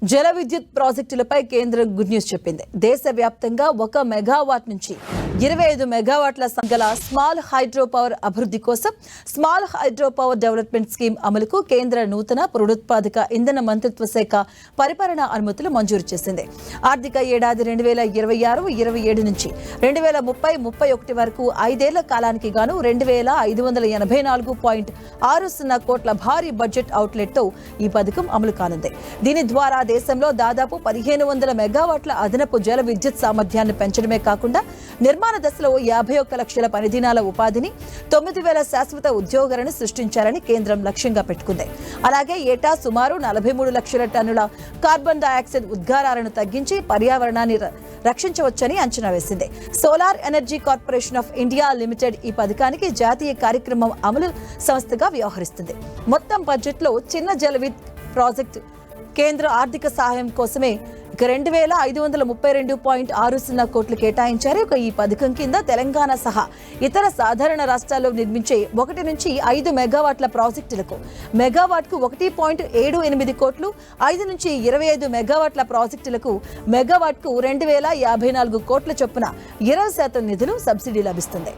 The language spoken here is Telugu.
జల విద్యుత్ ప్రాజెక్టులపై కేంద్రం గుడ్ న్యూస్ చెప్పింది. దేశవ్యాప్తంగా 1 మెగావాట్ నుంచి 25 మెగావాట్ల సంఖ్యల స్మాల్ హైడ్రో పవర్ అభివృద్ధి కోసం small hydro power development scheme అమలుకు కేంద్ర నూతన పునరుత్పాదక ఇంధన మంత్రిత్వ శాఖ పరిపాలన అనుమతులు మంజూరు చేసింది. ఆర్థిక ఏడాది 2026-27 నుంచి 2030-31 వరకు 5 ఏళ్ల కాలానికి గాను 2584.60 కోట్ల భారీ బడ్జెట్ అవుట్లెట్తో ఈ పథకం అమలు కానుంది. దీని ద్వారా దేశంలో దాదాపు 1500 మెగావాట్ల అదనపు జల విద్యుత్ సామర్థ్యాన్ని పెంచడమే కాకుండా నిర్మాణ దశలో 51 లక్షల పనిదినాల ఉపాధిని 9000 శాశ్వత ఉద్యోగాలను సృష్టించాలని కేంద్రం లక్ష్యంగా పెట్టుకుంది. అలాగే ఏటా సుమారు 43 లక్షల టన్నుల కార్బన్ డయాక్సైడ్ ఉద్గారాలను తగ్గించి పర్యావరణాన్ని రక్షించవచ్చని అంచనా వేసింది. Solar energy corporation of India limited ఈ పథకానికి జాతీయ కార్యక్రమం అమలు సంస్థగా వ్యవహరిస్తుంది. మొత్తం బడ్జెట్లో చిన్న జల విద్యుత్ ప్రాజెక్టు కేంద్ర ఆర్థిక సహాయం కోసమే 2532.60 కోట్లు కేటాయించారు. ఈ పథకం కింద తెలంగాణ సహా ఇతర సాధారణ రాష్ట్రాల్లో నిర్మించే 1 నుంచి 5 మెగావాట్ల ప్రాజెక్టులకు మెగావాట్కు 1.78 కోట్లు, 5 నుంచి 25 మెగావాట్ల ప్రాజెక్టులకు మెగావాట్కు 2054 కోట్ల చొప్పున 20% నిధులు సబ్సిడీ లభిస్తుంది.